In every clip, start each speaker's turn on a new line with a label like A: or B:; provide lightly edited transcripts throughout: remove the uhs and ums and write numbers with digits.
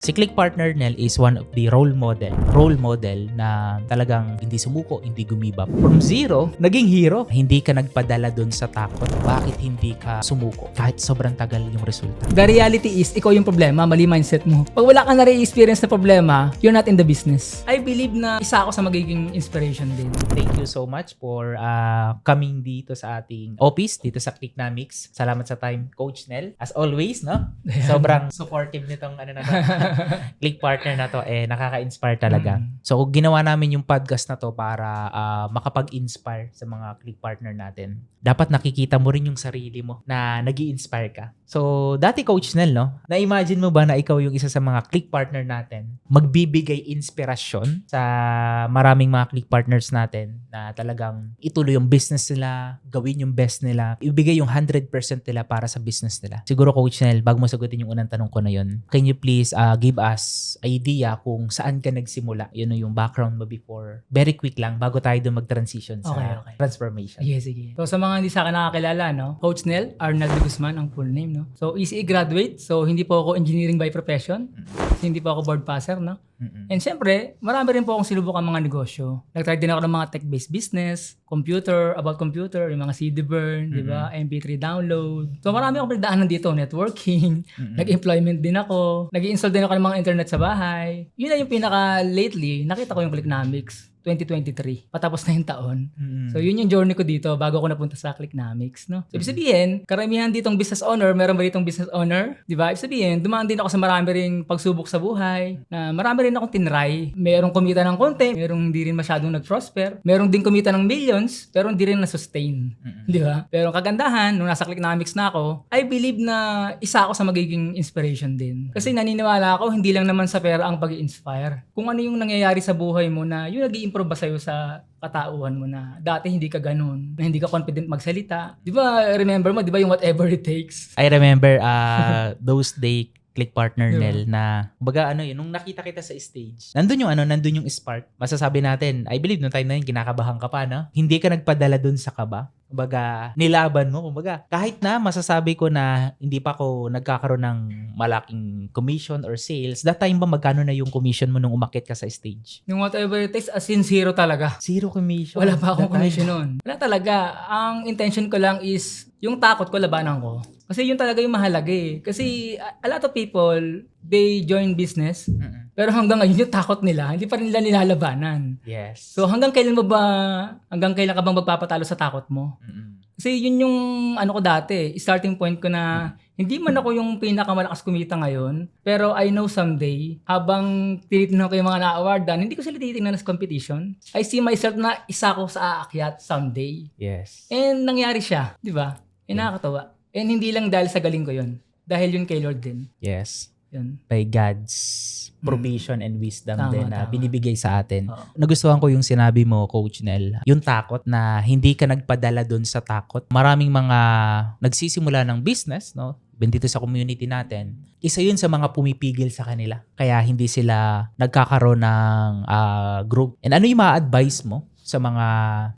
A: Si Click Partner Nel is one of the role model na talagang hindi sumuko, hindi gumibap. From zero, naging hero. Hindi ka nagpadala dun sa takot. Bakit hindi ka sumuko? Kahit sobrang tagal yung resulta.
B: The reality is, ikaw yung problema, mali mindset mo. Pag wala ka na-experience na problema, you're not in the business. I believe na isa ako sa magiging inspiration din.
A: Thank you so much for coming dito sa ating office, dito sa Clicknomics. Salamat sa time, Coach Nel. As always, no? Sobrang supportive nitong Click Partner na to, nakaka-inspire talaga. So, ginawa namin yung podcast na to para makapag-inspire sa mga Click Partner natin. Dapat nakikita mo rin yung sarili mo na nag-i-inspire ka. So, dati Coach Nel, no? Na-imagine mo ba na ikaw yung isa sa mga Click Partner natin, magbibigay inspirasyon sa maraming mga Click Partners natin na talagang ituloy yung business nila, gawin yung best nila, ibigay yung 100% nila para sa business nila. Siguro Coach Nel, bago mo sagutin yung unang tanong ko na yun, can you please give us idea kung saan ka nagsimula? Yun yung background mo before. Very quick lang, bago tayo doon mag-transition sa transformation.
B: Yes, sige. So, sa mga hindi sa akin nakakilala, no? Coach Nel, Arnald de Guzman ang full name, no? So, ECE graduate. So, hindi po ako engineering by profession. Hindi po ako board passer, no? And syempre, marami rin po akong sinubukan mga negosyo. Nag-try din ako ng mga tech-based business, about computer, yung mga CD burn, di ba? MP3 download. So marami akong pinagdaanan dito, networking, nag-employment din ako, nag-install din ako ng mga internet sa bahay. Yun na yung pinaka-lately, nakita ko yung Clicknomics. 2023. Patapos na yung taon. So, yun yung journey ko dito bago ako napunta sa Clicknomics, no? So, ibig sabihin, karamihan ditong business owner, meron ba ditong business owner? Di ba? Ibig sabihin, dumaan din ako sa marami ring pagsubok sa buhay, na marami rin akong tinry. Merong kumita ng konti, merong hindi rin masyadong nag-prosper, merong din kumita ng millions, pero hindi rin na-sustain. Di ba? Pero kagandahan, nung nasa Clicknomics na ako, I believe na isa ako sa magiging inspiration din. Kasi naniniwala ako, hindi lang naman sa pera ang pag-i-inspire. Kung ano yung nangyayari sa buhay mo na yung nag-i-improve ba sa'yo sa katauhan mo na dati hindi ka ganun, na hindi ka confident magsalita. Di ba, remember mo, di ba yung whatever it takes?
A: I remember those day Click Partner Nel na baga nung nakita kita sa stage, nandun yung spark. Masasabi natin, I believe nung time na yun, kinakabahan ka pa, no? Hindi ka nagpadala dun sa kaba. Kumbaga, nilaban mo. Kumbaga, kahit na masasabi ko na hindi pa ako nagkakaroon ng malaking commission or sales, that time ba magkano na yung commission mo nung umakyat ka sa stage?
B: Yung whatever it takes, as in zero talaga.
A: Zero commission?
B: Wala pa akong commission nun. Wala talaga. Ang intention ko lang is, yung takot ko, labanan ko. Kasi yun talaga yung mahalaga eh. Kasi a lot of people, they join business, pero hanggang ngayon yung takot nila, hindi pa rin nila nilalabanan.
A: Yes.
B: So hanggang kailan ka bang magpapatalo sa takot mo? Kasi yun yung ko dati, starting point ko na hindi man ako yung pinakamalakas kumita ngayon, pero I know someday, habang tinitingnan ko yung mga na-awardan, hindi ko sila tinitingnan as competition. I see myself na isa ko sa aakyat someday.
A: Yes.
B: And nangyari siya, di ba? Nakakatawa. And hindi lang dahil sa galing ko yun. Dahil yun kay Lord din.
A: Yes.
B: Yun.
A: By God's provision and wisdom din na binibigay sa atin.
B: Oo.
A: Nagustuhan ko yung sinabi mo, Coach Nel. Yung takot na hindi ka nagpadala dun sa takot. Maraming mga nagsisimula ng business, no? Dito sa community natin, isa yun sa mga pumipigil sa kanila. Kaya hindi sila nagkakaroon ng group. And ano yung ma-advise mo sa mga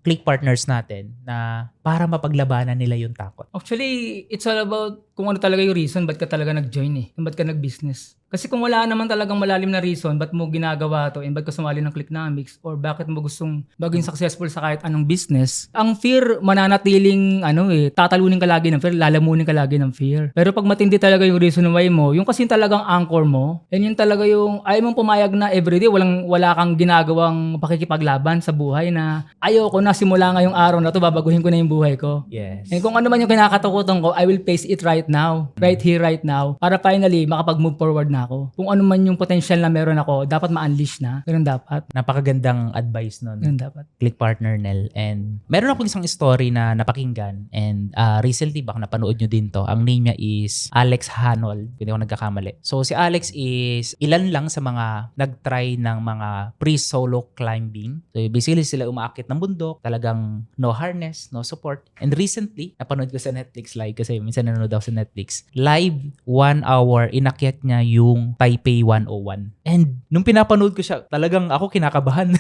A: Click Partners natin na para mapaglabanan nila yung takot?
B: Actually, it's all about kung ano talaga yung reason ba't ka talaga nag-join eh. Ba't ka nag-business. Kasi kung wala naman talagang malalim na reason ba't mo ginagawa to and ba't ka sumali ng Clicknomics or bakit mo gustong maging successful sa kahit anong business, ang fear mananatiling tatalunin ka lagi ng fear, lalamunin ka lagi ng fear. Pero pag matindi talaga yung reason why mo, yung kasi talagang anchor mo, and yun talaga yung ayaw mong pumayag na everyday wala kang ginagawang pakikipaglaban sa buhay na ayaw ko na simula ngayong araw na to babaguhin ko na yung buhay ko.
A: Yes.
B: And kung ano man yung kinakatakutan ko, I will face it right now. Right here, right now. Para finally, makapag-move forward na ako. Kung ano man yung potential na meron ako, dapat ma-unleash na. Ganun dapat.
A: Napakagandang advice nun.
B: Ganun dapat.
A: Click Partner Nel. And meron akong isang story na napakinggan. And recently, baka napanood nyo din to. Ang name niya is Alex Hanold. Hindi ako nagkakamali. So, si Alex is ilan lang sa mga nag-try ng mga pre-solo climbing. So, basically sila umaakit ng bundok. Talagang no harness, no support. And recently, napanood ko sa Netflix live kasi minsan nanonood ako sa Netflix. Live, 1 hour, inakyat niya yung Taipei 101. And nung pinapanood ko siya, talagang ako kinakabahan.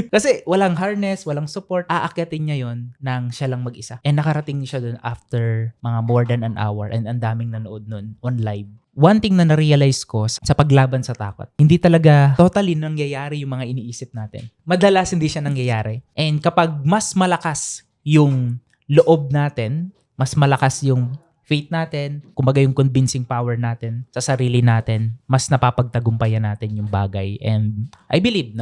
A: Kasi walang harness, walang support. Aakyatin niya yon nang siya lang mag-isa. And nakarating siya dun after mga more than an hour and ang daming nanood nun on live. one thing na na-realize ko sa paglaban sa takot, hindi talaga totally nangyayari yung mga iniisip natin. Madalas hindi siya nangyayari. And kapag mas malakas yung loob natin, mas malakas yung faith natin, kumbaga yung convincing power natin sa sarili natin, mas napapagtagumpayan natin yung bagay. And I believe,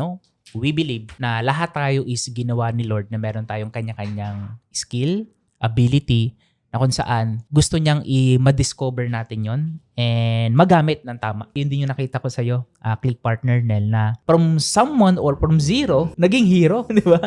A: we believe na lahat tayo is ginawa ni Lord na meron tayong kanya-kanyang skill, ability, na kung saan gusto niyang i-discover natin yon and magamit ng tama. Yun din yung nakita ko sa'yo, Click Partner Nel, na from someone or from zero, naging hero, di ba?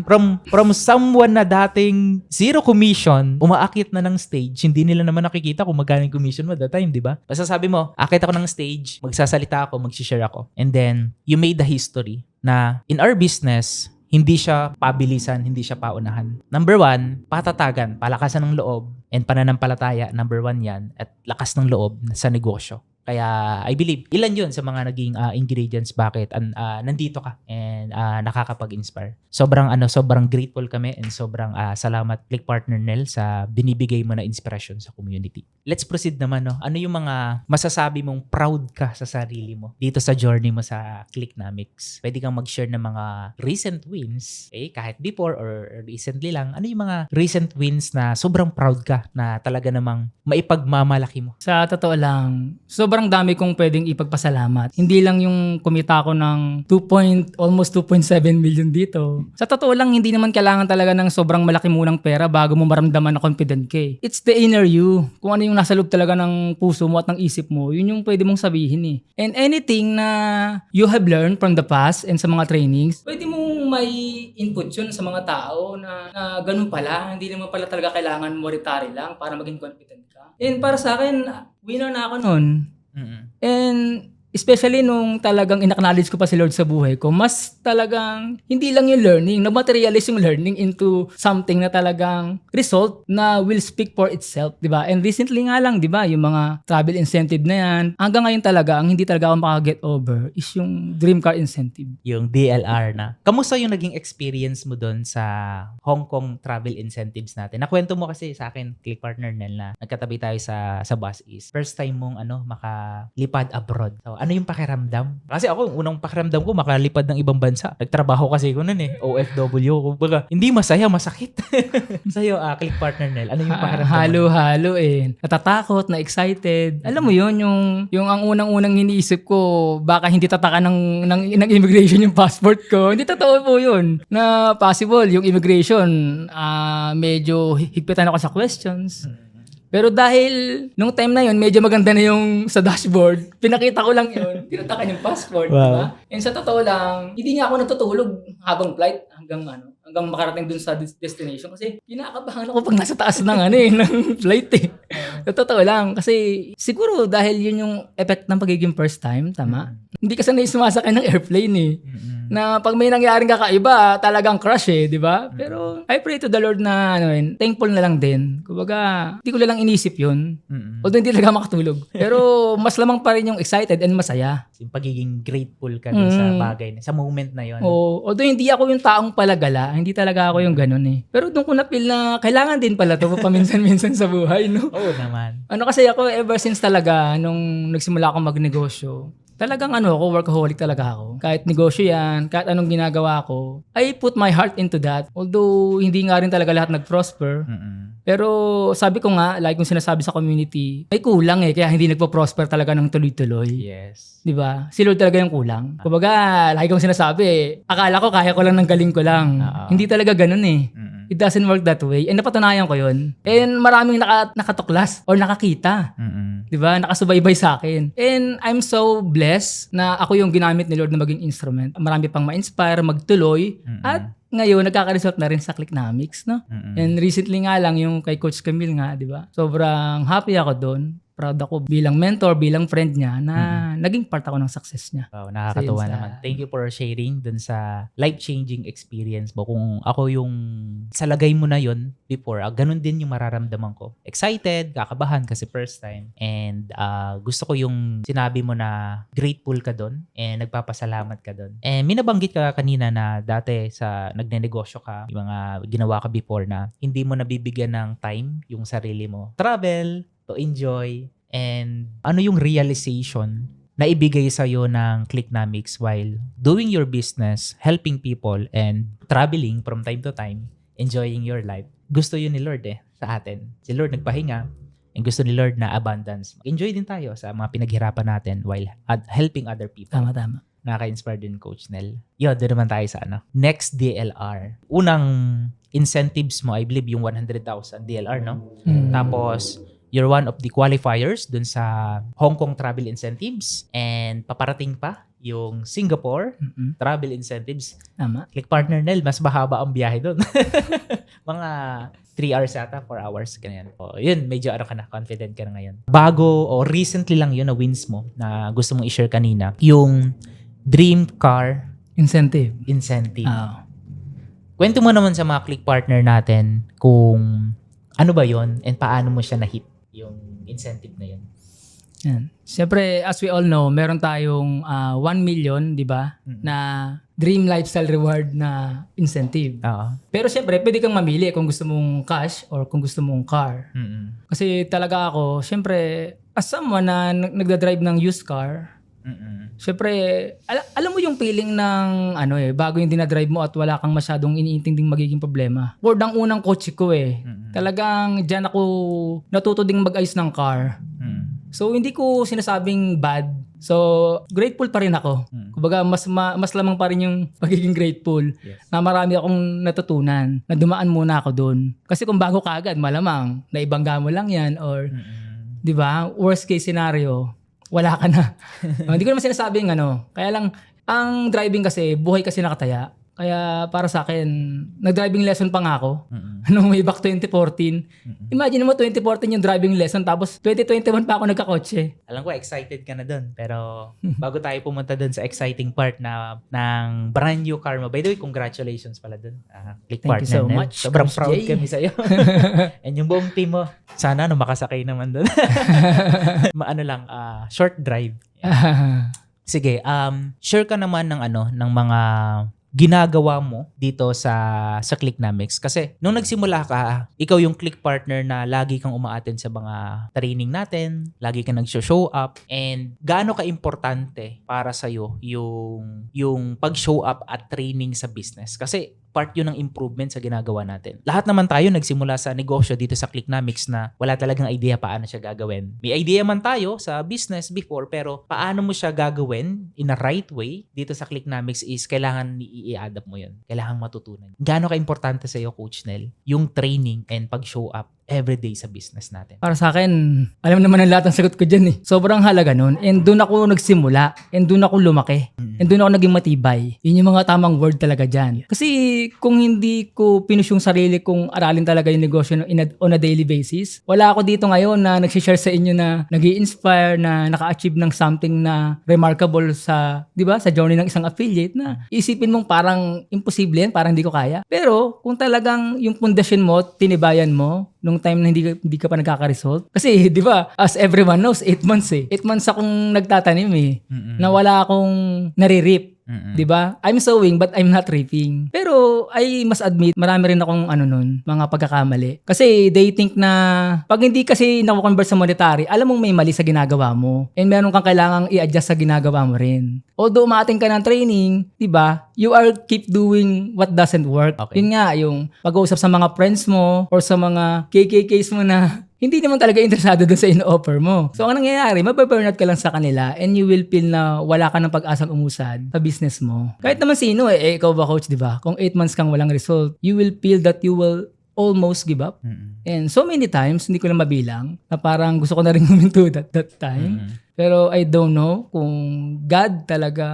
A: from someone na dating zero commission, umaakit na ng stage, hindi nila naman nakikita kung magkano yung commission mo that time, di ba? Basta sabi mo, akit ako ng stage, magsasalita ako, mag-share ako. And then, you made the history na in our business, hindi siya pabilisan, hindi siya paunahan. Number 1, patatagan, palakasan ng loob, and pananampalataya, number 1 yan, at lakas ng loob sa negosyo. Kaya I believe, ilan yun sa mga naging ingredients bakit nandito ka and nakakapag-inspire. Sobrang grateful kami and sobrang salamat Click Partner Nel sa binibigay mo na inspiration sa community. Let's proceed naman, no? Ano yung mga masasabi mong proud ka sa sarili mo dito sa journey mo sa Clicknomics? Pwede kang mag-share ng mga recent wins, kahit before or recently lang. Ano yung mga recent wins na sobrang proud ka na talaga namang maipagmamalaki mo?
B: Sa totoo lang, sobrang dami kong pwedeng ipagpasalamat. Hindi lang yung kumita ko ng almost 2.7 million dito. Sa totoo lang, hindi naman kailangan talaga ng sobrang malaki munang pera bago mo maramdaman na confident ka eh. It's the inner you. Kung ano yung nasa loob talaga ng puso mo at ng isip mo, yun yung pwede mong sabihin eh. And anything na you have learned from the past and sa mga trainings, pwede mong may input yun sa mga tao na ganun pala. Hindi naman pala talaga kailangan monetary lang para maging confident ka. And para sa akin, winner na ako nun.
A: Mm-hmm.
B: And especially nung talagang in-acknowledge ko pa si Lord sa buhay ko, mas talagang hindi lang yung learning, na-materialize yung learning into something na talagang result na will speak for itself, di ba? And recently nga lang, di ba, yung mga travel incentive na yan, hanggang ngayon talaga, ang hindi talaga ako makaget over is yung dream car incentive.
A: Yung DLR na. Kamusta yung naging experience mo doon sa Hong Kong travel incentives natin? Nakwento mo kasi sa akin, Click Partner Nel, na nagkatabi tayo sa bus is first time mong makalipad abroad. So, ano yung pakiramdam? Kasi ako, unang pakiramdam ko, makalipad ng ibang bansa. Nagtrabaho kasi ko nun OFW. Kumbaga, hindi masaya, masakit. Sa'yo, Click Partner Nel, ano yung pakiramdam?
B: Halo-halo eh. Natatakot, na-excited. Alam mo yun, yung ang unang-unang iniisip ko, baka hindi tataka ng immigration yung passport ko. Hindi totoo po yun. Na possible, yung immigration, medyo higpitan ako sa questions. Pero dahil nung time na yun, medyo maganda na yung sa dashboard, pinakita ko lang yun, tinatakan yung passport,
A: wow.
B: Diba? And sa totoo lang, hindi nga ako natutulog habang flight hanggang makarating dun sa destination kasi kinakabahan ako pag nasa taas ng ng flight eh. Sa totoo lang, kasi siguro dahil yun yung effect ng pagiging first time, tama? Hindi ka sanay sumasakay ng airplane eh. Na pag may nangyaring kakaiba, talagang crush eh, di ba? Pero I pray to the Lord na thankful na lang din. Kumbaga, hindi ko lang inisip yun. Although hindi talaga makatulog. Pero mas lamang pa rin yung excited and masaya.
A: Yung pagiging grateful ka dun sa bagay, sa moment na yun.
B: Although hindi ako yung taong palagala, hindi talaga ako yung ganun eh. Pero doon ko na-feel na kailangan din pala ito paminsan-minsan sa buhay, no?
A: Oo naman.
B: Kasi ako ever since talaga, nung nagsimula akong magnegosyo, talagang workaholic talaga ako. Kahit negosyo yan, kahit anong ginagawa ko, I put my heart into that. Although, hindi nga rin talaga lahat nag-prosper. Pero sabi ko nga, like kung sinasabi sa community, may kulang eh, kaya hindi nagpo-prosper talaga ng tuloy-tuloy.
A: Yes.
B: Di ba? Si Lord talaga yung kulang. Kumbaga, like kung sinasabi, akala ko kaya ko lang ng galing ko lang. Hindi talaga ganun eh. It doesn't work that way. And napatunayan ko yun. And maraming nakatuklas or nakakita. Diba? Nakasubaybay sa akin. And I'm so blessed na ako yung ginamit ni Lord na maging instrument. Marami pang ma-inspire, magtuloy. At ngayon, nagkaka-result na rin sa Clicknomics, no? And recently nga lang, yung kay Coach Camille nga, di ba? Sobrang happy ako doon. Proud ako bilang mentor, bilang friend niya na naging part ako ng success niya.
A: Wow, nakakatuwa naman. Thank you for sharing dun sa life-changing experience mo. Kung ako yung sa lagay mo na yun before, ganun din yung mararamdaman ko. Excited, kakabahan kasi first time. And gusto ko yung sinabi mo na grateful ka dun and nagpapasalamat ka dun. And minabanggit ka kanina na dati sa nagnenegosyo ka, yung mga ginawa ka before na hindi mo nabibigyan ng time yung sarili mo. Travel, to enjoy, And ano yung realization na ibigay sa'yo ng Clicknomics while doing your business, helping people, and traveling from time to time, enjoying your life. Gusto yun ni Lord sa atin. Si Lord nagpahinga, and gusto ni Lord na abundance. Enjoy din tayo sa mga pinaghirapan natin while helping other people.
B: Tama.
A: Nakaka-inspire din Coach Nel. Yun, doon naman tayo sa Next DLR. Unang incentives mo, I believe, yung 100,000 DLR, no? Tapos, you're one of the qualifiers dun sa Hong Kong travel incentives, and paparating pa yung Singapore travel incentives.
B: Tama.
A: Click Partner Nel, mas mahaba ang biyahe dun. Mga 3 hours yata, 4 hours, ganyan. O, yun, medyo confident ka na ngayon. Bago o recently lang yun na wins mo na gusto mong i-share kanina, yung Dream Car
B: Incentive.
A: Kwento mo naman sa mga Click Partner natin kung ano ba yun and paano mo siya na-hit yung incentive na yun.
B: Yan. Siyempre, as we all know, meron tayong 1 million, di ba, na Dream Lifestyle Reward na incentive. Pero siyempre, pwede kang mamili kung gusto mong cash or kung gusto mong car. Kasi talaga ako, siyempre, as someone na nagdadrive ng used car, siyempre, alam mo yung feeling ng bago yung dinadrive mo at wala kang masyadong iniintinding magiging problema. Ford ang unang kotse ko Talagang dyan ako natuto ding mag-ayos ng car. So, hindi ko sinasabing bad. So, grateful pa rin ako. Kumbaga, mas lamang pa rin yung pagiging grateful na marami akong natutunan na dumaan muna ako doon. Kasi kung bago ka agad, malamang naibangga mo lang yan or, di ba, worst case scenario, wala ka na. Hindi ko naman sinasabing Kaya lang, ang driving kasi, buhay kasi nakataya. Kaya para sa akin, nag-driving lesson pa nga ako. Way back 2014. Imagine mo 2014 yung driving lesson tapos 2021 pa ako nagkakotse.
A: Alam ko, excited ka na doon. Pero bago tayo pumunta doon sa exciting part ng brand new car mo. By the way, congratulations pala doon. Click
B: Thank
A: Partner
B: you so much.
A: Sobrang
B: Coach
A: proud
B: Jay.
A: kami sa'yo. And yung buong team mo, sana makasakay naman doon. Short drive. Sige, share ka naman ng mga ginagawa mo dito sa Clicknomics. Kasi nung nagsimula ka, ikaw yung Click Partner na lagi kang umaattend sa mga training natin, lagi kang nag-show up, and gaano ka-importante para sa'yo yung pag-show up at training sa business. Kasi part yun ng improvement sa ginagawa natin. Lahat naman tayo nagsimula sa negosyo dito sa Clicknomics na wala talagang idea paano siya gagawin. May idea man tayo sa business before, pero paano mo siya gagawin in a right way dito sa Clicknomics is kailangan i-adapt mo yun. Kailangan matutunan. Gaano ka-importante sa iyo, Coach Nel, yung training and pag-show up everyday sa business natin?
B: Para sa akin, alam naman ang lahat ng sagot ko dyan Sobrang halaga nun. And doon ako nagsimula. And doon ako lumaki. And doon ako naging matibay. Yun yung mga tamang word talaga dyan. Kasi kung hindi ko pinush yung sarili kong aralin talaga yung negosyo on a daily basis, wala ako dito ngayon na nagsishare sa inyo na nag-i-inspire, na naka-achieve ng something na remarkable sa, di ba, sa journey ng isang affiliate na isipin mong parang imposible yan, parang hindi ko kaya. Pero kung talagang yung pundasyon mo, tinibayan mo, nung time na hindi ka pa nagkaka-result. Kasi, di ba, as everyone knows, 8 months 8 months akong nagtatanim na wala akong nare-reap. Di ba? I'm sowing but I'm not reaping. Pero I must admit, marami rin akong mga pagkakamali. Kasi they think na pag hindi kasi naku-convert sa monetary, alam mong may mali sa ginagawa mo. And meron kang kailangang i-adjust sa ginagawa mo rin. Although umaating ka ng training, di ba? You are keep doing what doesn't work.
A: Okay.
B: Yun nga, yung pag-uusap sa mga friends mo or sa mga KKKs mo na hindi naman talaga interesado doon sa ino-offer mo. So, ang nangyayari, mababurnout ka lang sa kanila and you will feel na wala ka ng pag-asang umusad sa business mo. Kahit naman sino ikaw ba coach, di ba? Kung 8 months kang walang result, you will feel that you will almost give up. And so many times, hindi ko lang mabilang, na parang gusto ko na rin huminto that time. Pero I don't know kung God talaga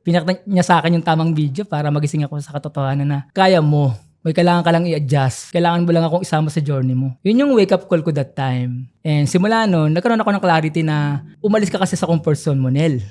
B: pinakita niya sa akin yung tamang video para magising ako sa katotohanan na kaya mo. May kailangan ka lang i-adjust. Kailangan mo lang akong isama sa journey mo. Yun yung wake-up call ko that time. And simula noon, nagkaroon ako ng clarity na umalis ka kasi sa comfort zone mo, Nel.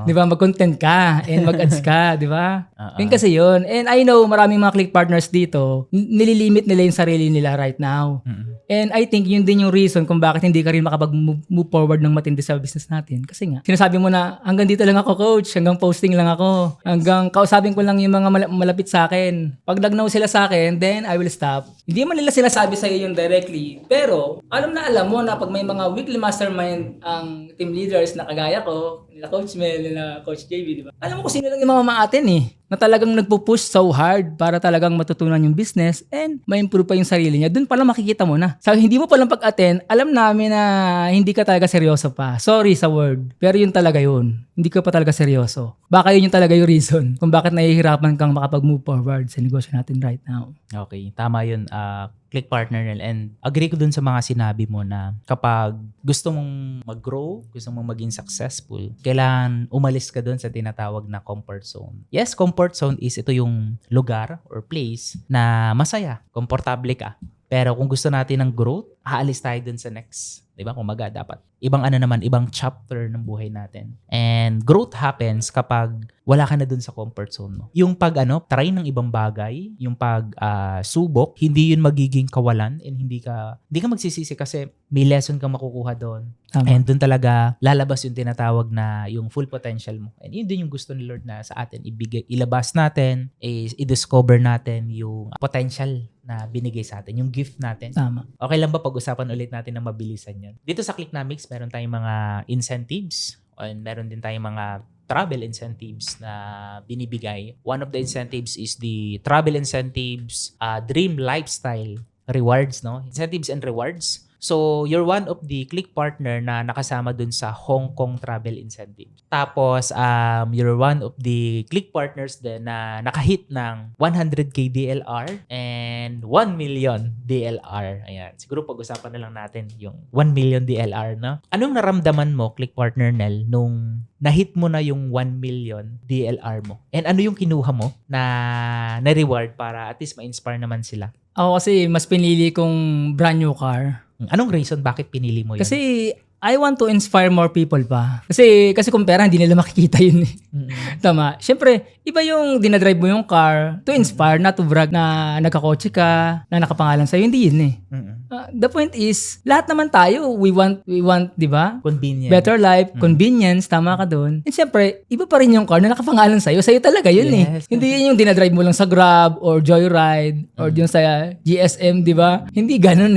B: Di ba? Mag-content ka and mag-ads ka, di ba? Yun kasi yun. And I know maraming mga click partners dito, nililimit nila yung sarili nila right now. And I think yun din yung reason kung bakit hindi ka rin makapag-move forward ng matindi sa business natin. Kasi nga, sinasabi mo na hanggang dito lang ako, coach. Hanggang posting lang ako. Hanggang kausapin ko lang yung mga malapit sa akin. Pag nagnaw sila nila sa akin, then I will stop. Hindi man nila sinasabi sa iyo yung directly, pero alam mo na pag may mga weekly mastermind ang team leaders na kagaya ko, nila Coach Mel, nila Coach JB, di ba? Alam mo kung sino lang yung mga maatin na talagang nagpo-push so hard para talagang matutunan yung business and ma-improve pa yung sarili niya. Doon pala makikita mo na. Sa hindi mo palang pag-attend, alam namin na hindi ka talaga seryoso pa. Sorry sa word, pero yun talaga yun. Hindi ka pa talaga seryoso. Baka yun yung talaga yung reason kung bakit nahihirapan kang makapag-move forward sa negosyo natin right now.
A: Okay, tama yun. Click partner nil. And agree ko dun sa mga sinabi mo na kapag gusto mong mag-grow, gusto mong maging successful, kailangan umalis ka dun sa tinatawag na comfort zone. Yes, comfort zone is ito yung lugar or place na masaya, komportable ka. Pero kung gusto natin ng growth, aalis tayo dun sa next. Diba? Kumaga, dapat ibang chapter ng buhay natin. And growth happens kapag wala ka na dun sa comfort zone mo. Yung try ng ibang bagay, yung subok, hindi yun magiging kawalan and hindi ka magsisisi kasi may lesson kang makukuha doon. And dun talaga lalabas yung tinatawag na yung full potential mo. And yun din yung gusto ni Lord na sa atin ilabas natin, i-discover natin yung potential na binigay sa atin, yung gift natin.
B: Tama.
A: Okay lang ba pag-usapan ulit natin ng mabilisan yan? Dito sa Clicknomics, meron tayong mga incentives and meron din tayong mga travel incentives na binibigay. One of the incentives is the travel incentives, dream lifestyle rewards, no? Incentives and rewards. So, you're one of the Click partner na nakasama dun sa Hong Kong Travel Incentive. Tapos, you're one of the Click partners din na nakahit ng 100K DLR and 1 million DLR. Ayan. Siguro pag-usapan na lang natin yung 1 million DLR, no? Anong naramdaman mo, Click partner Nel, nung nahit mo na yung 1 million DLR mo? And ano yung kinuha mo na reward para at least ma-inspire naman sila?
B: Ako kasi mas pinili kong brand new car.
A: Anong reason bakit pinili mo yun?
B: Kasi I want to inspire more people pa. Kasi kung pera, hindi nila makikita yun. Tama. Siyempre, iba yung dinadrive mo yung car to inspire, not to brag na nagkakotse ka, na nakapangalan sa'yo. Hindi yun the point is, lahat naman tayo, we want, di ba?
A: Convenience.
B: Better life, convenience, tama ka doon. And siyempre, iba pa rin yung car na nakapangalan sa'yo. Sa'yo talaga yun Hindi yun yung dinadrive mo lang sa Grab or Joyride or yung sa GSM, di ba? Hindi ganun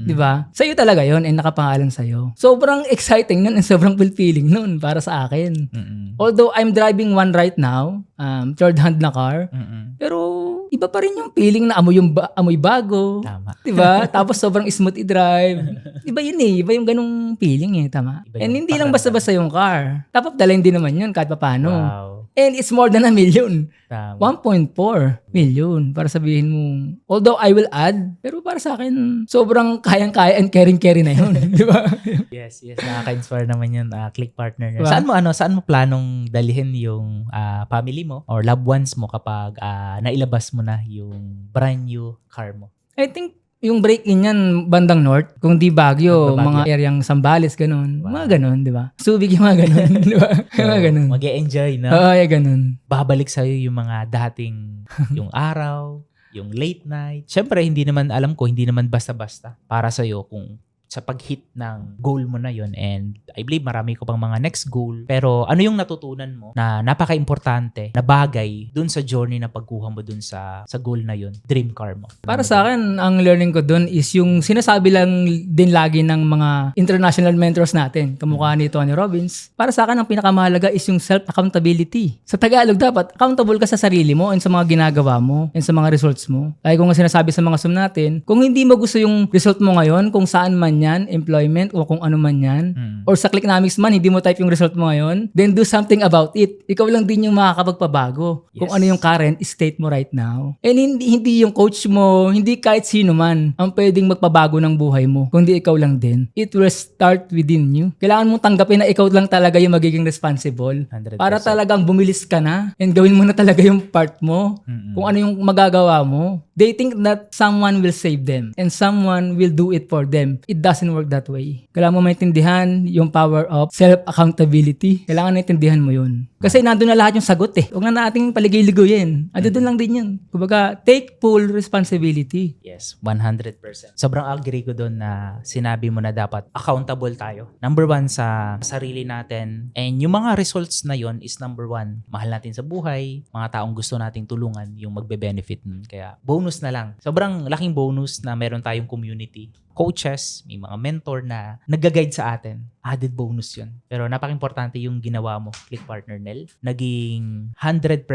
B: di ba? Sa'yo talaga yun and nakapangalan sa'yo. Sobrang exciting nun and sobrang fulfilling nun para sa akin. Although I'm driving one right now, third hand na car, pero iba pa rin yung feeling na amoy bago.
A: Tama.
B: Diba? Tapos sobrang smooth i-drive. Iba yun Iba yung ganung feeling tama.
A: Iba
B: And
A: yung
B: hindi lang basta-basta yung car. Dapat dalhin din naman yun kahit paano.
A: Wow.
B: And it's more than 1 million.
A: Tama.
B: 1.4 million para sabihin mo. Although I will add, pero para sa akin, sobrang kayang-kaya and caring-carry na yun. Di ba?
A: Yes. Nakaka-inspire naman yun, Click partner.
B: Diba?
A: Saan mo planong dalhin yung family mo or loved ones mo kapag nailabas mo na yung brand new car mo?
B: I think yung break-in yan, bandang north. Kung di Baguio, mga areang Sambales, ganun.
A: Wow.
B: Mga ganun, di ba? Subic yung mga ganun, di ba? Mga ganun.
A: Mag-e-enjoy, no?
B: Oo, ganun.
A: Babalik sa'yo yung mga dating, yung araw, yung late night. Siyempre, hindi naman basta-basta para sa'yo kung sa pag-hit ng goal mo na yon. And I believe marami ko pang mga next goal. Pero ano yung natutunan mo na napaka-importante na bagay dun sa journey na pagkuha mo dun sa goal na yon, dream car mo?
B: Para sa akin, ang learning ko dun is yung sinasabi lang din lagi ng mga international mentors natin, kamukha ni Tony Robbins. Para sa akin, ang pinakamahalaga is yung self-accountability. Sa Tagalog, dapat accountable ka sa sarili mo and sa mga ginagawa mo and sa mga results mo. Kaya kung sinasabi sa mga Zoom natin, kung hindi mo gusto yung result mo ngayon, kung saan man yan, employment o kung ano man yan, or sa Clicknomics man, hindi mo type yung result mo ngayon, then do something about it. Ikaw lang din yung makakapagpabago kung ano yung current state mo right now. And hindi yung coach mo, hindi kahit sino man ang pwedeng magpabago ng buhay mo, kundi ikaw lang din. It will start within you. Kailangan mong tanggapin na ikaw lang talaga yung magiging responsible
A: 100%.
B: para talagang bumilis ka na and gawin mo na talaga yung part mo, kung ano yung magagawa mo. They think that someone will save them and someone will do it for them. It doesn't work that way. Kailangan mo maintindihan yung power of self-accountability. Kailangan maintindihan mo yun. Kasi nandun na lahat yung sagot Huwag na nating paligay-ligoyin. Doon lang din yun. Kumbaga, take full responsibility.
A: Yes, 100%. Sobrang agree ko doon na sinabi mo na dapat accountable tayo. Number 1 sa sarili natin. And yung mga results na yon is number 1. Mahal natin sa buhay, mga taong gusto nating tulungan yung magbe-benefit nun. Kaya bonus bonus na lang. Sobrang laking bonus na meron tayong community. Coaches, may mga mentor na nag-guide sa atin. Added bonus yun. Pero napaka-importante yung ginawa mo, Click Partner Nel. Naging 100%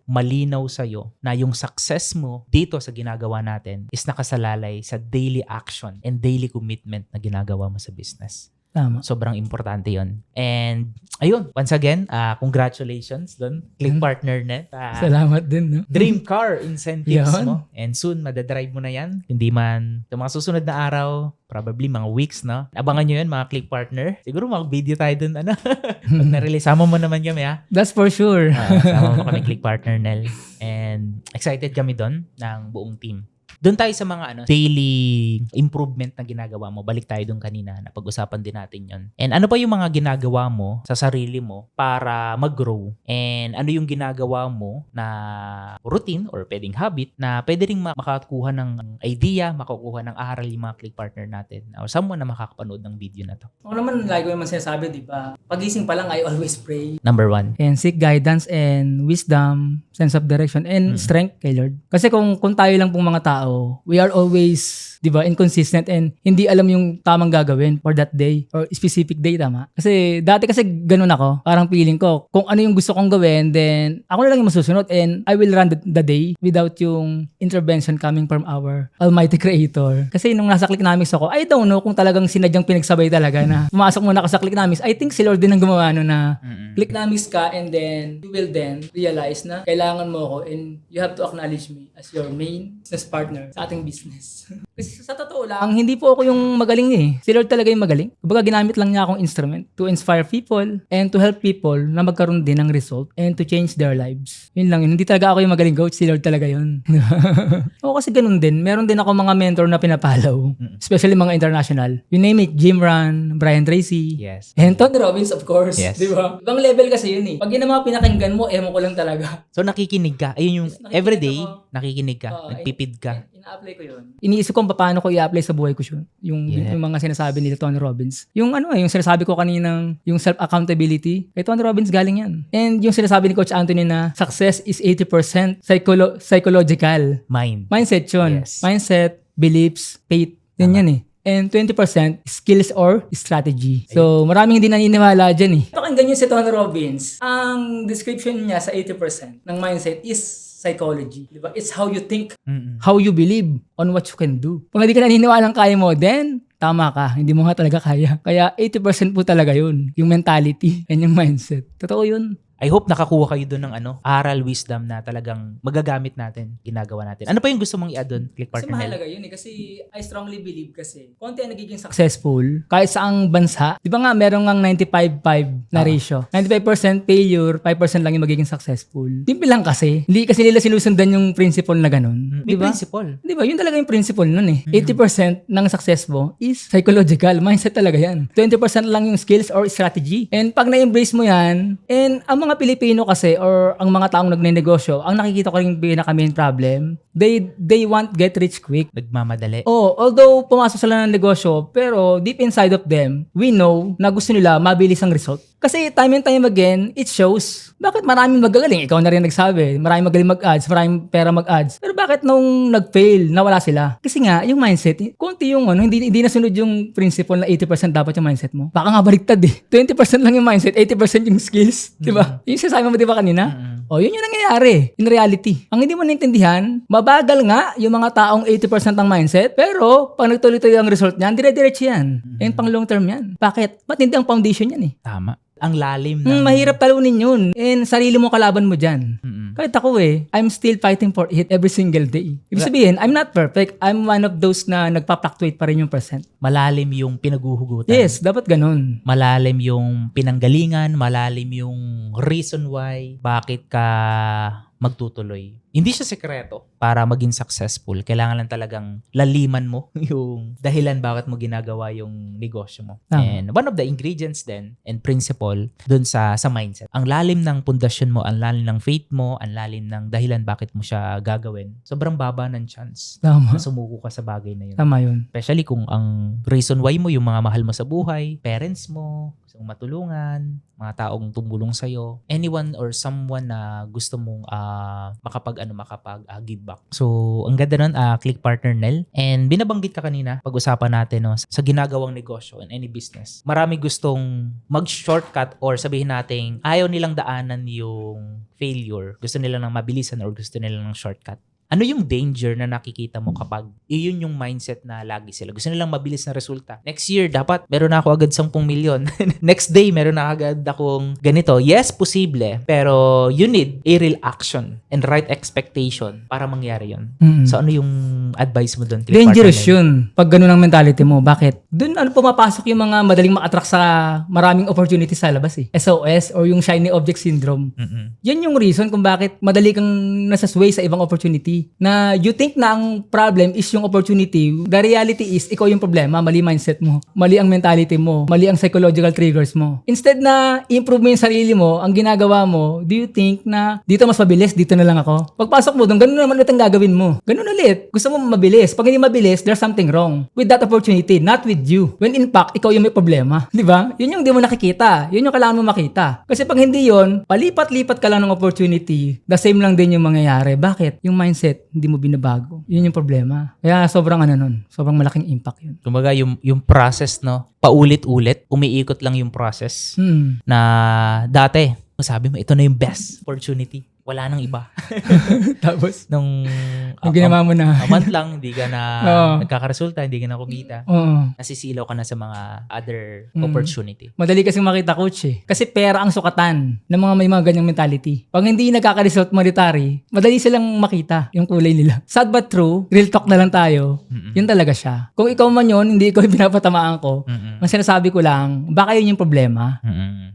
A: malinaw sa'yo na yung success mo dito sa ginagawa natin is nakasalalay sa daily action and daily commitment na ginagawa mo sa business.
B: Tama.
A: Sobrang importante yon. And ayun, once again, congratulations doon, Click Partner Net.
B: Salamat din, no?
A: Dream car incentives
B: Yan.
A: mo. And soon, madadrive mo na yan. Hindi man sa mga susunod na araw, probably mga weeks, no? Abangan nyo yun, mga Click Partner. Siguro mag-video tayo dun, ano? Pag na-release, sama mo naman kami, ha?
B: That's for sure.
A: Sama mo kami, Click Partner Nel. And excited kami doon ng buong team. Doon tayo sa mga daily improvement na ginagawa mo. Balik tayo doon kanina, napag-usapan din natin yon. And ano pa yung mga ginagawa mo sa sarili mo para mag-grow? And ano yung ginagawa mo na routine or pwedeng habit na pwede rin makakuha ng idea, makakuha ng aral yung mga Click Partner natin or someone na makakapanood ng video na to?
B: Ako naman, lagi ko naman sinasabi, di ba? Pagising pa lang, I always pray.
A: Number 1.
B: And seek guidance and wisdom, sense of direction, and strength kay Lord. Kasi kung tayo lang pong mga tao, we are always, di ba, inconsistent and hindi alam yung tamang gagawin for that day or specific day, tama? Kasi dati kasi ganun ako. Parang feeling ko, kung ano yung gusto kong gawin, then ako na lang yung masusunod and I will run the day without yung intervention coming from our Almighty Creator. Kasi nung nasa Clicknomics ako, I don't know kung talagang sinadyang pinagsabay talaga na pumasok muna ako sa Clicknomics. I think si Lord din ang gumawa no na Clicknomics ka and then you will then realize na kailangan mo ako and you have to acknowledge me as your main business partner sa ating business. Kasi sa totoo lang, hindi po ako yung magaling eh. Si Lord talaga yung magaling. Kumbaga ginamit lang niya akong instrument to inspire people and to help people na magkaroon din ng result and to change their lives. Yun lang yun. Hindi talaga ako yung magaling coach. Si Lord talaga yun. Oo, kasi ganun din. Meron din ako mga mentor na pinapalaw. Especially mga international. You name it, Jim Ran, Brian Tracy.
A: Yes.
B: And Tony Robbins, of course.
A: Yes.
B: Di ba? Ibang level kasi yun eh. Pag yun ang mga pinakinggan mo, emo ko lang talaga.
A: So nakikinig ka. Ayun yung
B: Nakikinig
A: everyday,
B: ako.
A: nakikinig ka.
B: Oo,
A: Nagpipid ka.
B: Ina-apply ko yun. Iniisip ko paano ko i-apply sa buhay ko yun.
A: Yes.
B: Yung mga sinasabi nila Tony Robbins. Yung yung sinasabi ko kaninang yung self-accountability, kay Tony Robbins galing yan. And yung sinasabi ni Coach Anthony na success is 80% psychological. Mindset yun.
A: Yes.
B: Mindset, beliefs, faith. Yan eh. And 20% skills or strategy. So, maraming hindi naniniwala dyan eh. Pakinggan nyo si Tony Robbins. Ang description niya sa 80% ng mindset is psychology. Diba? It's how you think, how you believe on what you can do. Kung hindi ka naniniwala ng kaya mo, then tama ka. Hindi mo nga talaga kaya. Kaya 80% po talaga yun. Yung mentality and yung mindset. Totoo yun.
A: I hope nakakuha kayo doon ng aral, wisdom na talagang magagamit natin, ginagawa natin. Ano pa yung gusto mong i-add doon, Click
B: Kasi
A: Partner Nel?
B: mahalaga yun eh. Kasi I strongly believe kasi konti ang nagiging successful kahit saang bansa. Di ba nga meron ngang 95-5 na ratio. 95% failure, 5% lang yung magiging successful. Simple lang kasi. Hindi kasi nila sinusundan yung principle na ganun.
A: May
B: Di ba?
A: principle.
B: Di ba? Yun talaga yung principle nun eh. 80% ng success mo is psychological. Mindset talaga yan. 20% lang yung skills or strategy. And pag na-embrace mo yan, and ang mga Pilipino kasi or ang mga taong nagnenegosyo, ang nakikita ko rin pinaka main problem, they want get rich quick.
A: Nagmamadali.
B: Oh, although pumasok sila ng negosyo, pero deep inside of them, we know na gusto nila mabilis ang result. Kasi time and time again, it shows. Bakit maraming magagaling? Ikaw na rin nagsabi. Maraming magaling mag-ads, maraming pera mag-ads. Pero bakit nung nag-fail, nawala sila? Kasi nga, yung mindset, konti yung hindi nasunod yung principle na 80% dapat yung mindset mo. Baka nga baliktad eh. 20% lang yung mindset, 80% yung skills. Diba? Yung sinasabi mo diba kanina? O, yun yung nangyayari in reality. Ang hindi mo naintindihan, mabagal nga yung mga taong 80% ng mindset, pero pag nagtuloy-tuloy ang result niyan, dire-diretso yan. And pang long term yan. Bakit? Ba't hindi ang foundation yan eh?
A: Tama. Ang lalim ng...
B: Mahirap talunin yun. And sarili mo kalaban mo dyan. Kahit ako I'm still fighting for it every single day. Ibig sabihin, I'm not perfect. I'm one of those na nagpa-fluctuate pa rin yung percent.
A: Malalim yung pinaguhugutan.
B: Yes, dapat ganun.
A: Malalim yung pinanggalingan, malalim yung reason why, bakit ka magtutuloy. Hindi siya sekreto para maging successful. Kailangan lang talagang laliman mo yung dahilan bakit mo ginagawa yung negosyo mo. And one of the ingredients then and principle dun sa mindset. Ang lalim ng pundasyon mo, ang lalim ng faith mo, ang lalim ng dahilan bakit mo siya gagawin. Sobrang baba ng chance
B: Tama.
A: na sumuko ka sa bagay na yun.
B: Tama yun.
A: Especially kung ang reason why mo yung mga mahal mo sa buhay, parents mo, gusto mong matulungan, mga taong tumulong sa'yo, anyone or someone na gusto mong makapag give back. So, ang ganda nun, Click Partner Nel. And binabanggit ka kanina, pag-usapan natin no, sa ginagawang negosyo in any business. Marami gustong mag-shortcut or sabihin natin, ayaw nilang daanan yung failure. Gusto nila ng mabilisan or gusto nila ng shortcut. Ano yung danger na nakikita mo kapag iyon yung mindset na lagi sila? Gusto nilang mabilis na resulta. Next year, dapat meron na ako agad 10 milyon. Next day, meron na agad akong ganito. Yes, posible. Pero you need a real action and right expectation para mangyari yun. So ano yung advice mo doon?
B: Dangerous yun. Pag ganun ang mentality mo. Bakit? Doon pumapasok yung mga madaling ma-attract sa maraming opportunities sa labas eh. SOS or yung shiny object syndrome. Yan yung reason kung bakit madali kang nasasway sa ibang opportunity. Na you think na ang problem is yung opportunity. The reality is, ikaw yung problema. Mali mindset mo. Mali ang mentality mo. Mali ang psychological triggers mo. Instead na i-improve mo yung sarili mo, ang ginagawa mo, do you think na dito mas mabilis, dito na lang ako? Pagpasok mo doon, ganun naman ulit ang gagawin mo. Ganun ulit. Gusto mo mabilis. Pag hindi mabilis, there's something wrong with that opportunity, not with you. When in fact, ikaw yung may problema. Di ba? Yun yung di mo nakikita. Yun yung kailangan mo makita. Kasi pag hindi yun, palipat-lipat ka lang ng opportunity, the same lang din yung mangyayari. Bakit? Yung mindset, hindi mo binabago. Yun yung problema. Kaya sobrang sobrang malaking impact yun.
A: Kumbaga yung process, no? Paulit-ulit, umiikot lang yung process na dati, sabi mo, ito na yung best opportunity. Wala nang iba.
B: Tapos?
A: Nung
B: ginawa mo na.
A: A month lang, hindi ka na nagkakaresulta, hindi ka na kumita. Nasisilaw ka na sa mga other opportunity.
B: Madali kasing makita, coach eh. Kasi pera ang sukatan ng mga may mga ganyang mentality. Pag hindi nagkaka-result monetary, madali silang makita yung kulay nila. Sad but true, real talk na lang tayo, yun talaga siya. Kung ikaw man yun, hindi ikaw yung pinapatamaan ko, ang sinasabi ko lang, baka yun yung problema.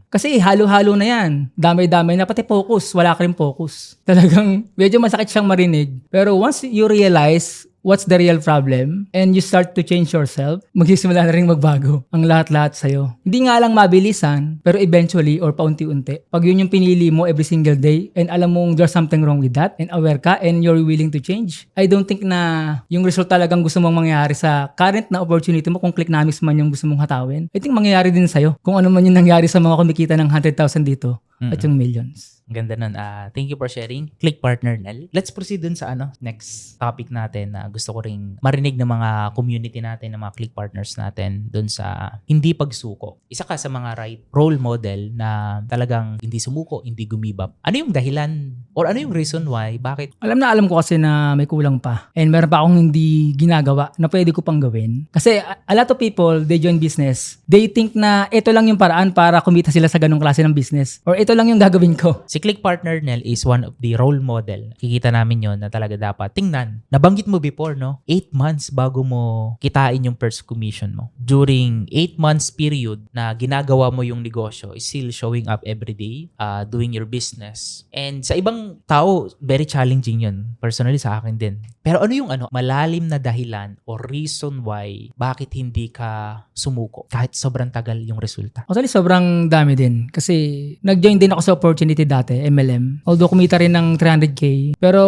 B: Kasi halo-halo na yan. Damay-damay na, pati focus. Wala ka rin focus. Talagang medyo masakit siyang marinig. Pero once you realize what's the real problem and you start to change yourself, magsisimula na rin magbago ang lahat-lahat sa'yo. Hindi nga lang mabilisan, pero eventually or paunti-unti. Pag yun yung pinili mo every single day and alam mong there's something wrong with that and aware ka and you're willing to change, I don't think na yung result talagang gusto mong mangyari sa current na opportunity mo, kung Clicknomics man yung gusto mong hatawin, I think mangyayari din sa'yo. Kung ano man yung nangyari sa mga kumikita ng 100,000 dito at yung millions.
A: Ganda nun. Thank you for sharing. Click Partner Nel. Let's proceed dun sa next topic natin na gusto ko ring marinig ng mga community natin, ng mga Click Partners natin dun sa hindi pagsuko. Isa ka sa mga right role model na talagang hindi sumuko, hindi gumibap. Ano yung dahilan or ano yung reason why? Bakit?
B: Alam ko kasi na may kulang pa. And meron pa akong hindi ginagawa na pwede ko pang gawin. Kasi a lot of people, they join business. They think na ito lang yung paraan para kumita sila sa ganung klase ng business. Or ito lang yung gagawin ko.
A: Si Click Partner Nel is one of the role model. Kikita namin yon na talaga dapat tingnan. Nabanggit mo before, no? 8 months bago mo kitain yung first commission mo. During 8 months period na ginagawa mo yung negosyo, is still showing up every day, doing your business. And sa ibang tao, very challenging yun. Personally, sa akin din. Pero ano yung malalim na dahilan o reason why bakit hindi ka sumuko kahit sobrang tagal yung resulta?
B: Actually, sobrang dami din. Kasi nag-join din ako sa opportunity dati, MLM. Although kumita rin ng 300K. Pero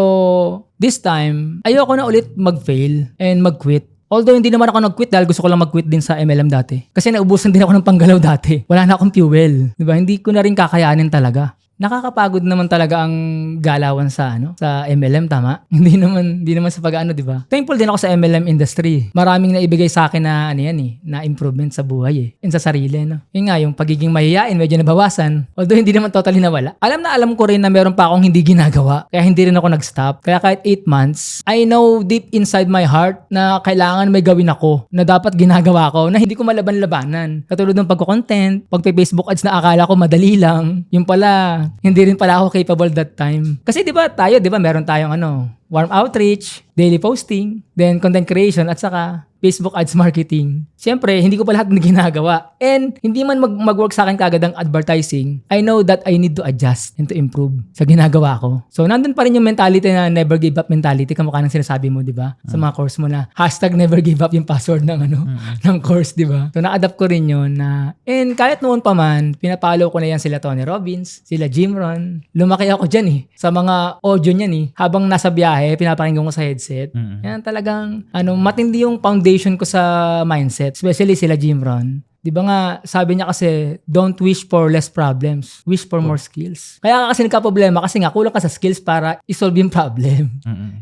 B: this time, ayoko na ulit mag-fail and mag-quit. Although hindi naman ako nag-quit dahil gusto ko lang mag-quit din sa MLM dati. Kasi naubusan din ako ng panggalaw dati. Wala na akong fuel. Diba? Hindi ko na rin kakayanin talaga. Nakakapagod naman talaga ang galawan sa sa MLM, tama? Hindi naman sa pag-ano, 'di ba? Thankful din ako sa MLM industry. Maraming naibigay sa akin na na improvement sa buhay and sa sarili, no. Yun nga, yung pagiging mahiyain medyo nabawasan. Although hindi naman totally nawala. Alam ko rin na meron pa akong hindi ginagawa. Kaya hindi rin ako nag-stop. Kaya kahit 8 months, I know deep inside my heart na kailangan may gawin ako, na dapat ginagawa ko, na hindi ko malaban-labanan. Katulad ng pagko-content, pagpe-Facebook ads na akala ko madali lang. Yung pala hindi rin pala ako capable that time. Kasi 'di ba meron tayong warm outreach, daily posting, then content creation at saka Facebook ads marketing. Siyempre, hindi ko pa lahat ginagawa. And hindi man mag-work sa akin kagad ang advertising, I know that I need to adjust and to improve sa ginagawa ko. So, nandun pa rin yung mentality na never give up mentality, kamukha ng sinasabi mo, di ba? Sa mga course mo na #never give up yung password ng ng course, di ba? So, na-adapt ko rin yun na, and kahit noon pa man, pinapalo ko na yan sila Tony Robbins, sila Jim Rohn. Lumaki ako dyan sa mga audio niyan habang nasa biyahe, pinapakinggan ko sa headset. Yan talagang, matindi yung foundation ko sa mindset, especially sila Jim Rohn. Di ba nga, sabi niya kasi, don't wish for less problems. Wish for more skills. Kaya ka kasi nagka-problema kasi nga, kulang ka sa skills para isolve yung problem.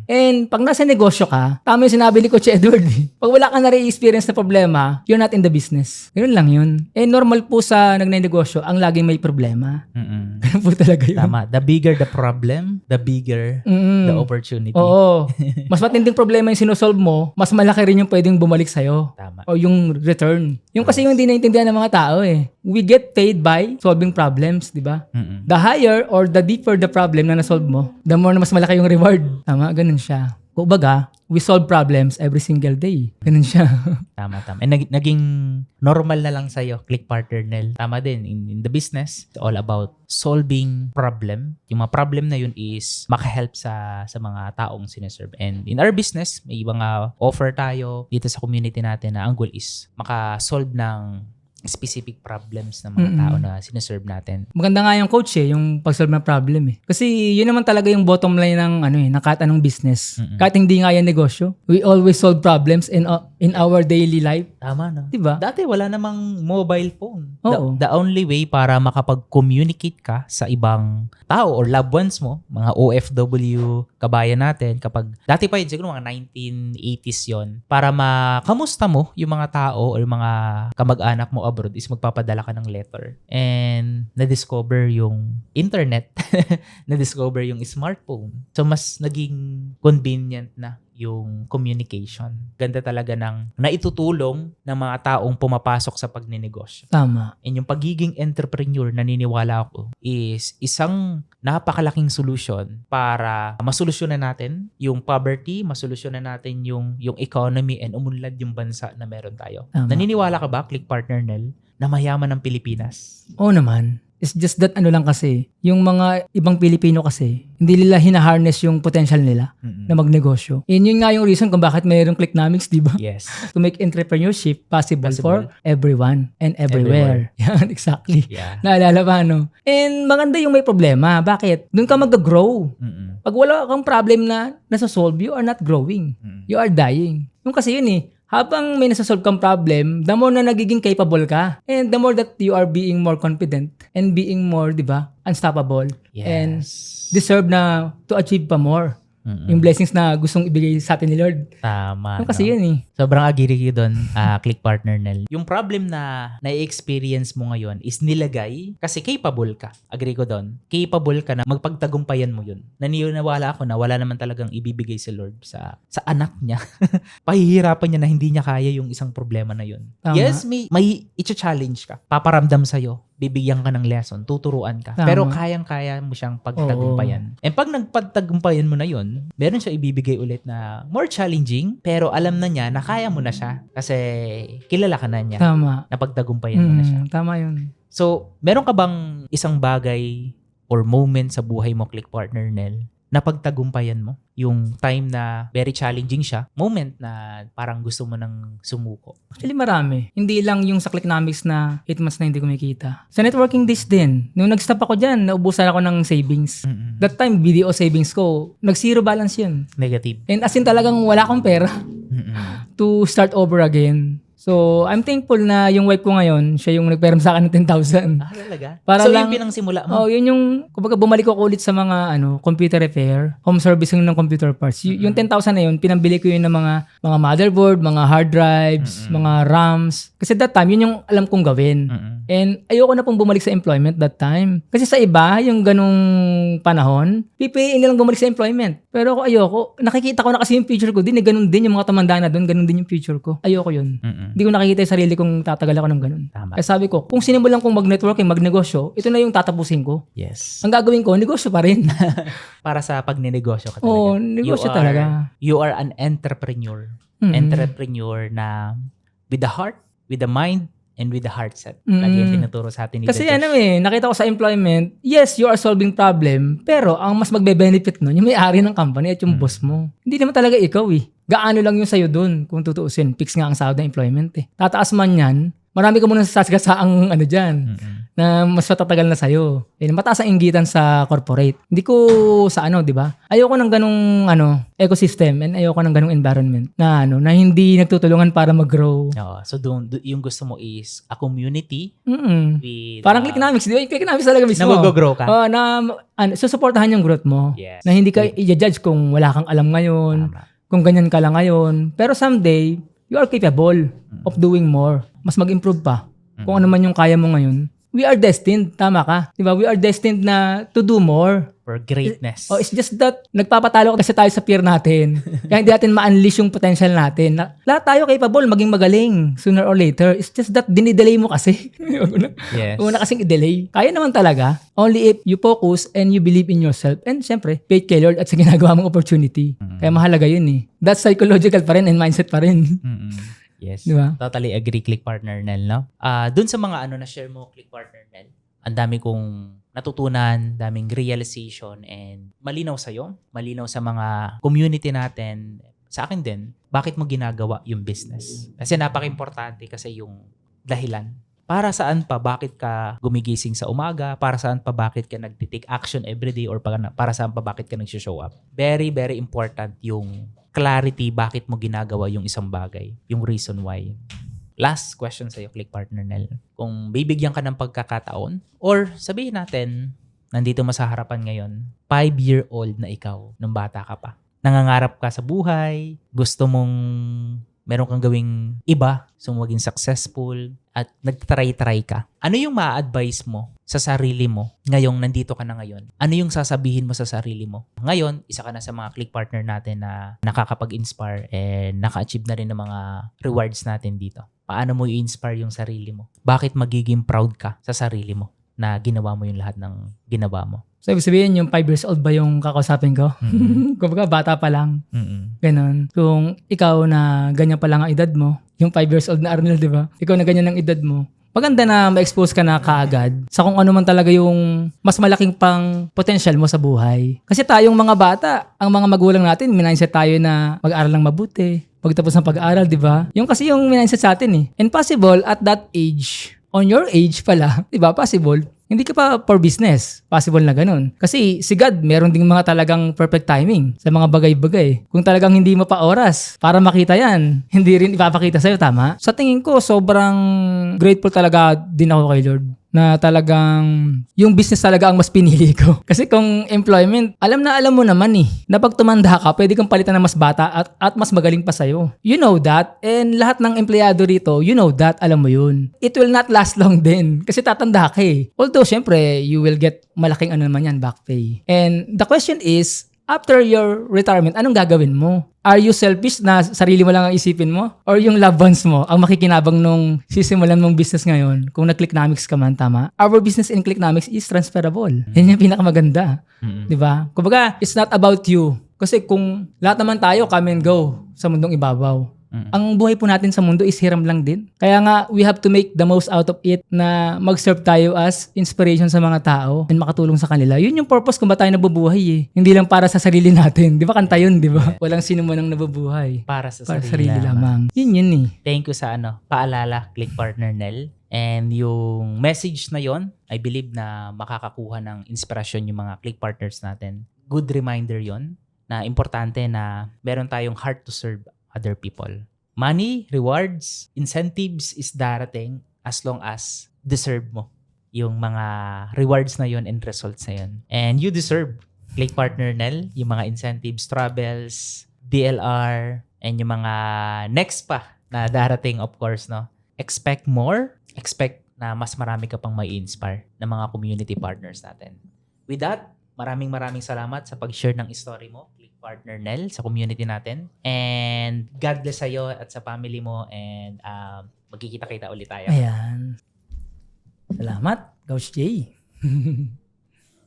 B: And pag nasa negosyo ka, tama yung sinabi ni Coach Edward. Pag wala ka na re-experience na problema, you're not in the business. Ganun lang yun. And normal po sa nagnegosyo, ang laging may problema. Ganun po talaga yun.
A: Tama. The bigger the problem, the bigger the opportunity.
B: Oo. Mas matinding problema yung sinusolve mo, mas malaki rin yung pwedeng bumalik sa'yo.
A: Tama.
B: O yung return. Yung kasi yung hindi naintindihan ng mga tao eh. We get paid by solving problems, di ba? The higher or the deeper the problem na nasolve mo, the more na mas malaki yung reward. Tama, ganun siya. Kumbaga, we solve problems every single day. Ganun siya.
A: Tama. And naging normal na lang sa'yo, Click Partner Nel. Tama din, in the business, it's all about solving problem. Yung mga problem na yun is makahelp sa mga taong sineserve. And in our business, may mga offer tayo dito sa community natin na ang goal is makasolve ng specific problems ng mga tao na sineserve natin.
B: Maganda nga yung coach yung pag-solve ng problem eh. Kasi yun naman talaga yung bottom line ng ng kahit anong business. Kahit hindi nga yan negosyo. We always solve problems in our daily life.
A: Tama, no?
B: Diba?
A: Dati wala namang mobile phone.
B: Oo.
A: The only way para makapag-communicate ka sa ibang tao or loved ones mo, mga OFW, kabayan natin, kapag dati pa yun, siguro mga 1980s yon, para makamusta mo yung mga tao or yung mga kamag-anak mo abroad is magpapadala ka ng letter. And na-discover yung internet, na-discover yung smartphone. So mas naging convenient na yung communication. Ganda talaga ng naitutulong ng mga taong pumapasok sa pagninegosyo.
B: Tama.
A: And yung pagiging entrepreneur, naniniwala ako, is isang napakalaking solution para masolusyonan natin yung poverty, masolusyonan natin yung economy and umunlad yung bansa na meron tayo.
B: Tama.
A: Naniniwala ka ba, Click Partner Nel, na mayaman ang Pilipinas?
B: Oo naman. It's just that lang kasi, yung mga ibang Pilipino kasi, hindi nila hina-harness yung potential nila na magnegosyo. And yun nga yung reason kung bakit mayroong Clicknomics, di ba?
A: Yes.
B: To make entrepreneurship possible for everyone and everywhere. Yan, exactly.
A: Yeah.
B: Naalala pa, no? And maganda yung may problema. Bakit? Doon ka mag-grow. Pag wala kang problem na nasa-solve, you are not growing. You are dying. Yung kasi yun habang may nasa-solve kang problem, the more na nagiging capable ka. And the more that you are being more confident and being more, di ba, unstoppable.
A: Yes.
B: And deserve na to achieve pa more. Yung blessings na gustong ibigay sa atin ni Lord.
A: Tama.
B: Yung kasi yun
A: Sobrang agree ko doon, Click Partner Nel. Yung problem na na-experience mo ngayon is nilagay kasi capable ka. Agree ko doon. Capable ka na magpagtagumpayan mo yun. Naniniwala ako na wala naman talagang ibibigay si Lord sa anak niya. Pahihirapan niya na hindi niya kaya yung isang problema na yun.
B: Tama.
A: Yes, may i-challenge ka. Paparamdam sa'yo. Bibigyan ka ng lesson, tuturuan ka.
B: Tama.
A: Pero kayang-kaya mo siyang pagtagumpayan. And pag nagpagtagumpayan mo na yun, meron siya ibibigay ulit na more challenging, pero alam na niya na kaya mo na siya. Kasi kilala ka na niya.
B: Tama.
A: Napagtagumpayan mo na siya.
B: Tama yun.
A: So, meron ka bang isang bagay or moment sa buhay mo, Click Partner Nel, na pagtagumpayan mo? Yung time na very challenging siya, moment na parang gusto mo nang sumuko.
B: Actually, marami. Hindi lang yung sa Clicknomics na 8 months na hindi kumikita. Sa networking days din, nung nag-stop ako dyan, naubusan ako ng savings. That time, BDO savings ko, nag-zero balance yun.
A: Negative.
B: And as in talagang wala akong pera to start over again. So, I'm thankful na yung wife ko ngayon, siya yung nagperam sa akin ng 10,000.
A: Talaga?
B: Para
A: so,
B: lang,
A: yung pinangsimula mo?
B: Oh, yun yung, kumbaga bumalik ako ulit sa mga computer repair, home servicing ng computer parts. Yung 10,000 na yun, pinambili ko yun ng mga motherboard, mga hard drives, mga RAMs. Kasi that time, yun yung alam kong gawin. And ayoko na pong bumalik sa employment that time. Kasi sa iba, yung ganung panahon, PPA nilang bumalik sa employment. Pero ako ayoko. Nakikita ko na kasi yung future ko din. Ganun din yung mga tamanda na doon. Ganun din yung future ko. Ayoko yun. Hindi ko nakikita yung sarili kong tatagal ako ng ganun.
A: Tama.
B: Kaya sabi ko, kung sinimulan kong mag-networking, magnegosyo, ito na yung tatapusin ko.
A: Yes.
B: Ang gagawin ko, negosyo pa rin.
A: Para sa pagninegosyo ka talaga.
B: Oo, negosyo talaga.
A: You are an entrepreneur. Entrepreneur na with the heart, with the mind, and with the heart set. Lagi yung tinuturo sa atin ni
B: Kasi
A: Dad Josh.
B: nakita ko sa employment, yes, you are solving problem, pero ang mas magbe-benefit nun, yung may-ari ng company at yung boss mo. Hindi naman talaga ikaw Gaano lang yung sa'yo dun, kung tutuusin. Fix nga ang sahod ng employment Tataas man yan, marami ka muna sasasaang dyan
A: Mm-mm.
B: na mas matatagal na sa'yo. Mataas ang inggitan sa corporate. Hindi ko sa di ba? Ayoko ng ganong ecosystem and ayoko ng ganong environment na na hindi nagtutulungan para mag-grow.
A: Oo. So yung gusto mo is a community
B: Mm-mm.
A: with
B: Parang Clicknomics, di ba? Yung Clicknomics talaga mismo.
A: na mag-grow ka.
B: Susuportahan yung growth mo.
A: Yes.
B: Na hindi ka i-judge kung wala kang alam ngayon,
A: Tama.
B: kung ganyan ka lang ngayon. Pero someday, you are capable of doing more. Mas mag-improve pa. Kung ano man yung kaya mo ngayon. We are destined. Tama ka. Diba? We are destined na to do more.
A: For greatness.
B: It's just that nagpapatalo kasi tayo sa peer natin. Kaya hindi natin ma-unleash yung potential natin. Lahat tayo capable maging magaling sooner or later. It's just that dinidelay mo kasi.
A: Yes.
B: Una kasing i-delay. Kaya naman talaga. Only if you focus and you believe in yourself. And syempre, faith kay Lord at sa ginagawa mong opportunity. Kaya mahalaga yun eh. That's psychological pa rin and mindset pa rin.
A: Mm-mm. Yes.
B: Diba?
A: Totally agree, Click Partner Nel, no? Dun sa mga na share mo, Click Partner Nel, ang dami kong natutunan, daming realization, and malinaw sa'yo, malinaw sa mga community natin, sa akin din, bakit mo ginagawa yung business. Kasi napaka-importante kasi yung dahilan. Para saan pa bakit ka gumigising sa umaga? Para saan pa bakit ka nagtitake action everyday? Or para saan pa bakit ka nag-show up? Very, very important yung clarity bakit mo ginagawa yung isang bagay. Yung reason why. Last question sa'yo, Click Partner Nel. Kung bibigyan ka ng pagkakataon, or sabihin natin, nandito mo sa harapan ngayon, 5-year-old na ikaw, nung bata ka pa. Nangangarap ka sa buhay, gusto mong meron kang gawing iba, so maging successful, at nagtry-try ka. Ano yung ma-advise mo sa sarili mo ngayong nandito ka na ngayon? Ano yung sasabihin mo sa sarili mo? Ngayon, isa ka na sa mga Click Partner natin na nakakapag-inspire and naka-achieve na rin ng mga rewards natin dito. Paano mo i-inspire yung sarili mo? Bakit magiging proud ka sa sarili mo na ginawa mo yung lahat ng ginawa mo?
B: So, ibig sabihin, yung 5 years old ba yung kakausapin ko? Kumbaga, bata pa lang. Ganon. Kung ikaw na ganyan pa lang ang edad mo, yung 5 years old na Arnel, di ba? Ikaw na ganyan ang edad mo. Maganda na ma-expose ka na kaagad sa kung ano man talaga yung mas malaking pang potential mo sa buhay. Kasi tayong mga bata, ang mga magulang natin, mindset tayo na mag-aral lang mabuti. Pagtapos ng pag-aaral, di ba? Yung kasi yung mindset sa atin eh. And possible, at that age, on your age pala, di ba? Possible, hindi ka pa for business. Possible na ganun. Kasi si God, meron ding mga talagang perfect timing sa mga bagay-bagay. Kung talagang hindi mo pa oras para makita yan, hindi rin ipapakita sa'yo, tama? Sa tingin ko, sobrang grateful talaga din ako kay Lord na talagang yung business talaga ang mas pinili ko. Kasi kung employment, alam mo naman na pag tumanda ka, pwede kang palitan ng mas bata at mas magaling pa sa'yo. You know that. And lahat ng empleyado rito, you know that, alam mo yun. It will not last long din. Kasi tatanda ka eh. Although, syempre, you will get malaking naman yan, back pay. And the question is, after your retirement, anong gagawin mo? Are you selfish na sarili mo lang ang isipin mo? Or yung loved ones mo ang makikinabang nung sisimulan mong business ngayon kung nag-Clicknomics ka man, tama? Our business in Clicknomics is transferable. Yan yung pinakamaganda. Diba? Kumbaga, it's not about you. Kasi kung lahat naman tayo come and go sa mundong ibabaw, ang buhay po natin sa mundo is hiram lang din. Kaya nga, we have to make the most out of it na mag-serve tayo as inspiration sa mga tao and makatulong sa kanila. Yun yung purpose kung ba tayo nabubuhay eh. Hindi lang para sa sarili natin. Di ba kanta yun, di ba? Walang sino man ang nabubuhay.
A: Para sa
B: Sarili lamang. Yun eh.
A: Thank you sa paalala, Click Partner Nel. And yung message na yon, I believe na makakakuha ng inspirasyon yung mga Click Partners natin. Good reminder yon na importante na meron tayong heart to serve other people. Money, rewards, incentives is darating as long as deserve mo yung mga rewards na yon and results na yon. And you deserve, Click Partner Nel, yung mga incentives, travels, DLR, and yung mga next pa na darating, of course, no? Expect more. Expect na mas marami ka pang mai-inspire ng mga community partners natin. With that, maraming salamat sa pag-share ng story mo, Click Partner Nel, sa community natin. And God bless sa'yo at sa family mo. And magkikita-kita ulit tayo.
B: Ayan. Salamat, Coach Jay.